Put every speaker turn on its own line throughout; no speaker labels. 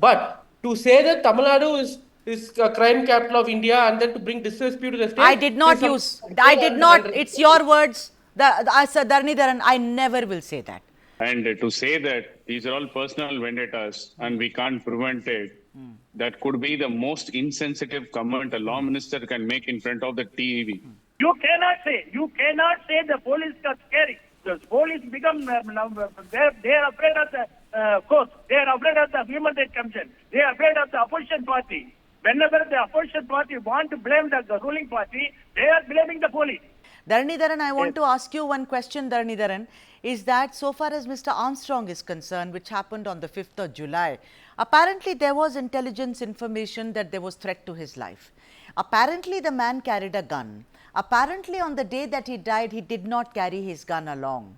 But to say that Tamil Nadu is a crime capital of India and then to bring disrepute to the state.
I did not use. I did not. It's your words. Dharanidharan, I never will say that.
And to say that these are all personal vendettas and we can't prevent it, that could be the most insensitive comment a law minister can make in front of the TV.
You cannot say the police are scary. The police become, they are afraid of the court. They are afraid of the Human Rights Commission. They are afraid of the opposition party. Whenever the opposition party want to blame the ruling party, they are blaming the police.
Dharanidharan, I want to ask you one question, Dharanidharan, is that so far as Mr. Armstrong is concerned, which happened on the 5th of July, apparently there was intelligence information that there was threat to his life. Apparently the man carried a gun. Apparently on the day that he died, he did not carry his gun along.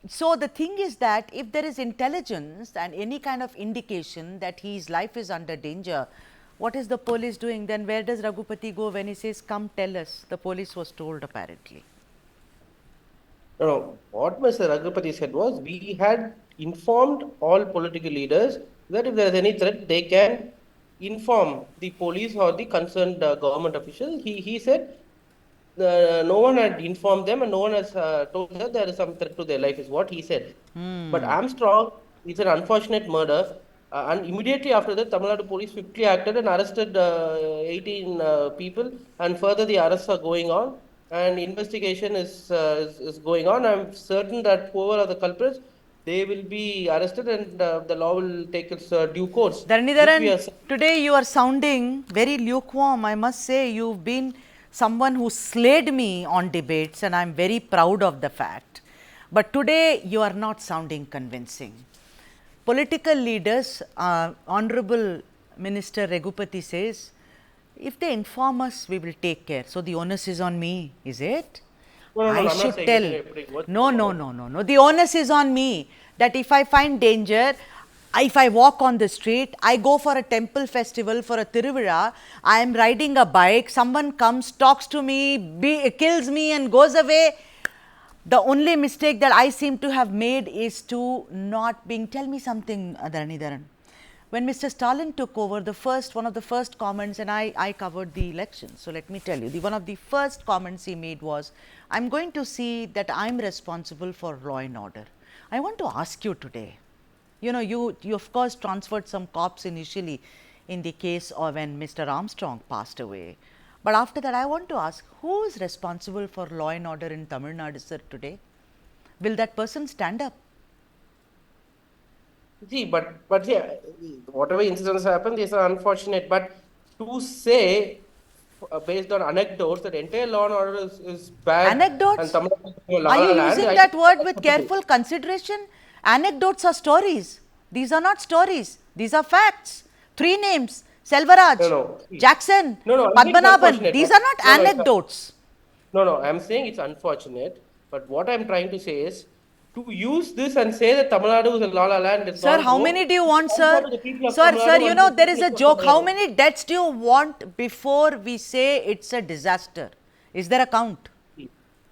So the thing is that if there is intelligence and any kind of indication that his life is under danger, what is the police doing? Then where does Raghupati go when he says, come tell us? The police was told apparently.
No, what Mr. Raghupati said was, we had informed all political leaders that if there is any threat, they can inform the police or the concerned government official. He said no one had informed them and no one has told them there is some threat to their life, is what he said. But Armstrong is an unfortunate murder. And immediately after that, Tamil Nadu police quickly acted and arrested 18 people, and further the arrests are going on and investigation is going on. I'm certain that whoever are the culprits, they will be arrested and the law will take its due course.
Dharanidharan, today you are sounding very lukewarm. I must say, you've been someone who slayed me on debates and I'm very proud of the fact. But today you are not sounding convincing. Political leaders, Honorable Minister Raghupati says, if they inform us, we will take care. So the onus is on me, is it?
No,
I should tell. No. The onus is on me that if I find danger, if I walk on the street, I go for a temple festival, for a Tiruvira, I am riding a bike, someone comes, talks to me, kills me and goes away. The only mistake that I seem to have made is to not being, tell me something, Dharanidharan. When Mr. Stalin took over, one of the first comments, and I covered the election, so let me tell you, one of the first comments he made was, I'm going to see that I'm responsible for law and order. I want to ask you today, you know, you of course transferred some cops initially in the case of when Mr. Armstrong passed away. But after that, I want to ask, who is responsible for law and order in Tamil Nadu, sir, today? Will that person stand up?
See, but yeah, whatever incidents happen, these are unfortunate. But to say, based on anecdotes, that entire law and order is bad.
Anecdotes? Are you using that word with careful consideration? Anecdotes are stories. These are not stories. These are facts. 3 names. Selvaraj, Jackson, Padmanabhan, these are not anecdotes.
No, I am saying it's unfortunate, but what I am trying to say is, to use this and say that Tamil Nadu is a la land.
Sir, how many do you want, sir? Sir, you know, there is a joke. How many deaths do you want before we say it's a disaster? Is there a count?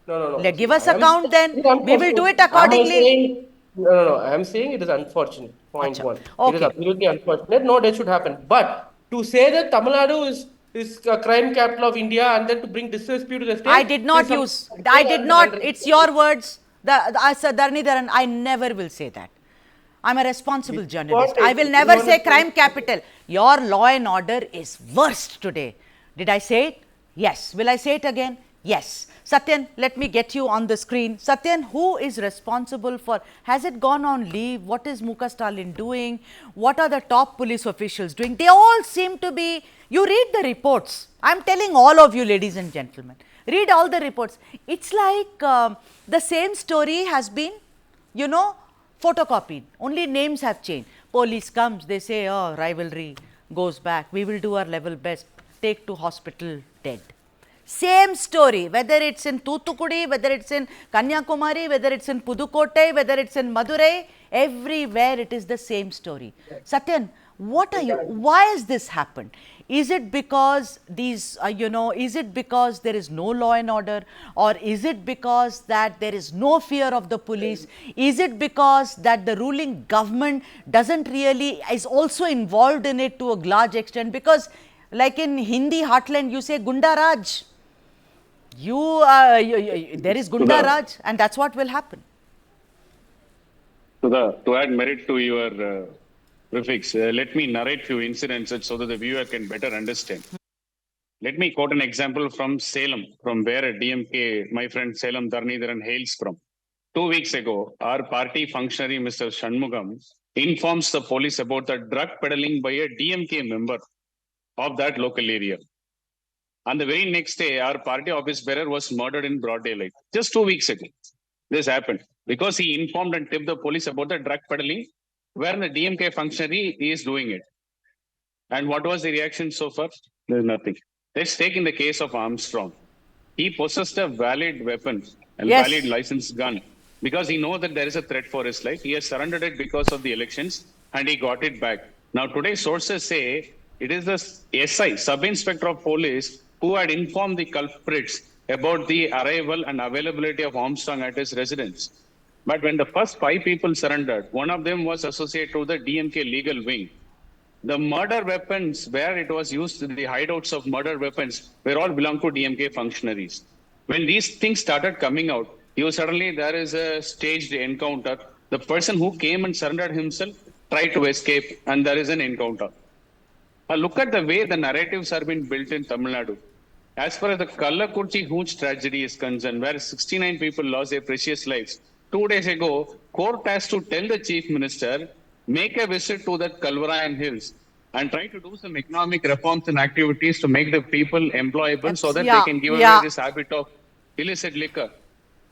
No.
Give us a count then. We will do it accordingly.
No. I am saying it is unfortunate. Point 1. Okay. It is absolutely unfortunate. No death should happen. But to say that Tamil Nadu is a crime capital of India and then to bring disrepute to the state.
I did not use. I did not. It's your words. Dharanidharan, I never will say that. I'm a responsible journalist. I will never say crime capital. Your law and order is worst today. Did I say it? Yes. Will I say it again? Yes. Satyan, let me get you on the screen. Satyan, who is responsible for, has it gone on leave? What is MK Stalin doing? What are the top police officials doing? They all seem to be, you read the reports. I'm telling all of you, ladies and gentlemen, read all the reports. It's like the same story has been, you know, photocopied. Only names have changed. Police comes, they say, oh, rivalry goes back. We will do our level best. Take to hospital, dead. Same story, whether it's in Thoothukudi, whether it's in Kanyakumari, whether it's in Pudukkottai, whether it's in Madurai, everywhere it is the same story. Satyan, What are you, why has this happened? Is it because these, is it because there is no law and order, or is it because that there is no fear of the police? Is it because that the ruling government doesn't really, is also involved in it to a large extent? Because like in Hindi heartland, you say Gunda Raj. There is Gunda Raj, and that's what will happen.
To add merit to your prefix, let me narrate few incidents so that the viewer can better understand. Let me quote an example from Salem, from where DMK, my friend Salem Dharnidharan hails from. 2 weeks ago, our party functionary, Mr. Shanmugam, informs the police about the drug peddling by a DMK member of that local area. And the very next day, our party office bearer was murdered in broad daylight. Just 2 weeks ago, this happened because he informed and tipped the police about the drug peddling where the DMK functionary is doing it. And what was the reaction so far? There's nothing. Let's take in the case of Armstrong. He possessed a valid weapon, a valid licensed gun, because he knows that there is a threat for his life. He has surrendered it because of the elections and he got it back. Now, today, sources say it is the SI, sub-inspector of police, who had informed the culprits about the arrival and availability of Armstrong at his residence. But when the first 5 people surrendered, one of them was associated to the DMK legal wing. The murder weapons, where it was used, the hideouts of murder weapons, were all belong to DMK functionaries. When these things started coming out, suddenly there is a staged encounter. The person who came and surrendered himself tried to escape, and there is an encounter. Now look at the way the narratives are being built in Tamil Nadu. As far as the Kallakurchi Hooch tragedy is concerned, where 69 people lost their precious lives, 2 days ago, court has to tell the chief minister, make a visit to that Kalvarayan Hills and try to do some economic reforms and activities to make the people employable so that they can give away this habit of illicit liquor.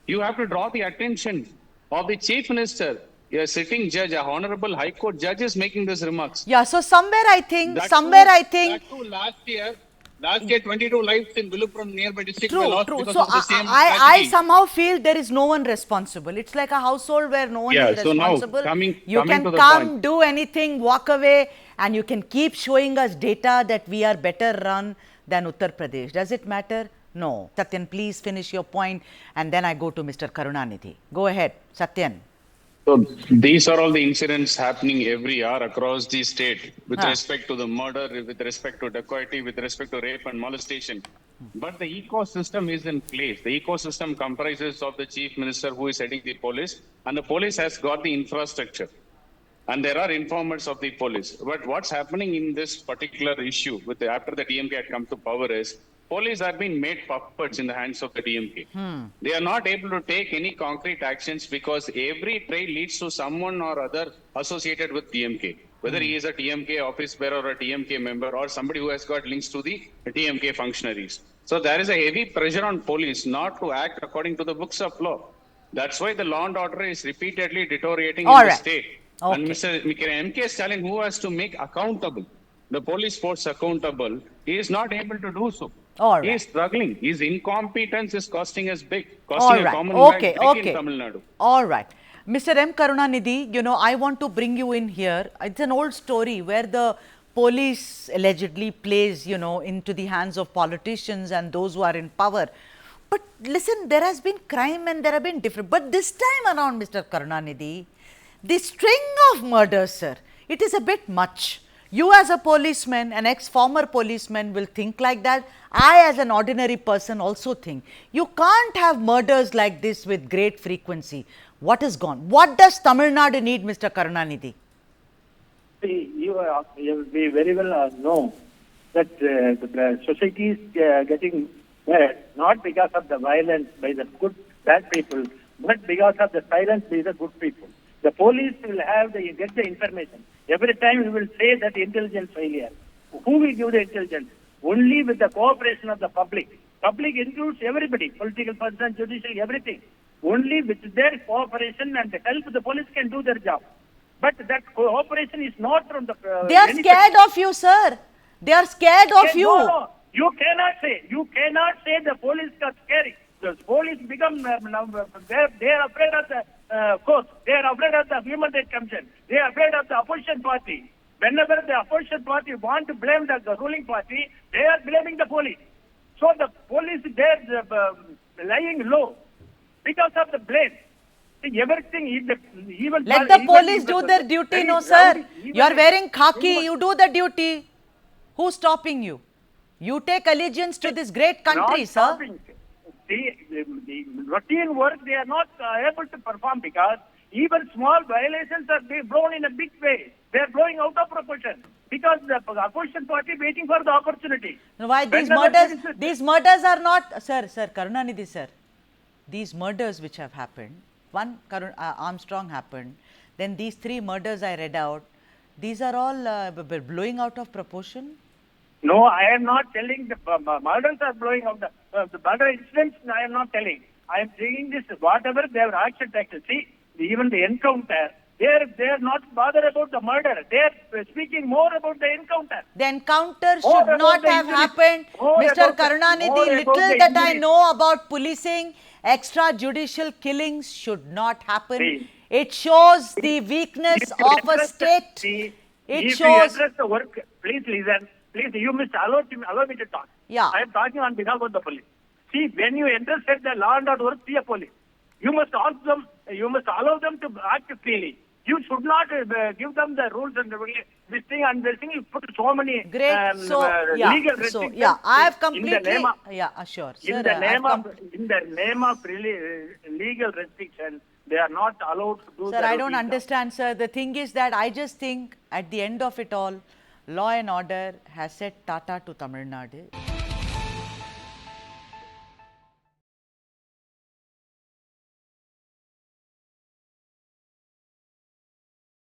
You have to draw the attention of the chief minister. A sitting judge, a honorable high court judge is making these remarks.
Yeah, so somewhere I think.
That too, last year 22 lives in Viluppuram nearby district were lost because of the same tragedy.
I somehow feel there is no one responsible. It's like a household where no one is responsible.
Now,
you can come, do anything, walk away, and you can keep showing us data that we are better run than Uttar Pradesh. Does it matter? No. Satyan, please finish your point, and then I go to Mr. Karunanidhi. Go ahead, Satyan.
So these are all the incidents happening every hour across the state with respect to the murder, with respect to dacoity, with respect to rape and molestation. But the ecosystem is in place. The ecosystem comprises of the chief minister who is heading the police, and the police has got the infrastructure. And there are informers of the police. But what's happening in this particular issue after the DMK had come to power is police are being made puppets in the hands of the DMK. They are not able to take any concrete actions because every trail leads to someone or other associated with DMK. Whether he is a DMK office bearer or a DMK member or somebody who has got links to the DMK functionaries. So there is a heavy pressure on police not to act according to the books of law. That's why the law and order is repeatedly deteriorating in the state. Okay. And Mr. MK Stalin, who has to make accountable the police force accountable, he is not able to do so. He is struggling. His incompetence is costing us big, costing a Commonwealth big in Tamil Nadu.
All right. Mr. M. Karunanidhi, I want to bring you in here. It's an old story where the police allegedly plays, into the hands of politicians and those who are in power. But listen, there has been crime and there have been different. But this time around, Mr. Karunanidhi, the string of murders, sir, it is a bit much. You as a policeman, an ex-former policeman will think like that. I as an ordinary person also think. You can't have murders like this with great frequency. What is gone? What does Tamil Nadu need, Mr. Karunanidhi?
You very well know that the society is getting bad, not because of the violence by the bad people, but because of the silence by the good people. The police will get the information. Every time we will say that intelligence failure. Who will give the intelligence? Only with the cooperation of the public. Public includes everybody, political person, judicial, everything. Only with their cooperation and help, the police can do their job. But that cooperation is not from the...
they are scared of you, sir. They are scared of you.
No. You cannot say the police are scary. The police become, they are afraid of the court. They are afraid of the Human Rights Commission. They are afraid of the opposition party. Whenever the opposition party want to blame the ruling party, they are blaming the police. So the police, they're lying low because of the blame. See, everything, even
Let the police do their duty, no sir. You are wearing khaki, you do the duty. Who's stopping you? You take allegiance to this great country,
not
sir.
stopping. The routine work they are not able to perform because even small violations are being blown in a big way. They are blowing out of proportion because the opposition party waiting for the opportunity.
Why these
Whenever
murders?
there is a-
These murders are not, sir, Karunanidhi, sir. These murders which have happened, one Armstrong happened, then these 3 murders I read out. These are all blowing out of proportion.
No, I am not telling the murders are blowing out the murder incidents. I am not telling. I am saying this. Whatever they have action taken. See, even the encounter. They are not bothered about the murder. They are speaking more about the encounter.
The encounter
More
should
about
not
the
have
injuries.
happened.
More
Mr.
about the-
Karunanidhi,
more
little
about the
that I
injuries.
know about policing, extrajudicial killings should not happen.
See,
It shows the weakness
If you
of a
address the-
state.
see,
It
if
shows.
you address the work, please listen. Please, you must allow me to talk.
Yeah.
I am talking on behalf of the police. See, when you intersect the law and order work, see a police. You must ask them. You must allow them to act freely. You should not give them the rules and this thing and this thing. You put so many
Great.
legal restrictions.
I have
in the
completely.
name of,
Sure.
in
Sir,
the
I
name
have
of in the name of legal restrictions, they are not allowed to do.
Sir,
the
I don't
routine job.
understand, sir. The thing is that I just think at the end of it all, law and order has said tata to Tamil Nadu.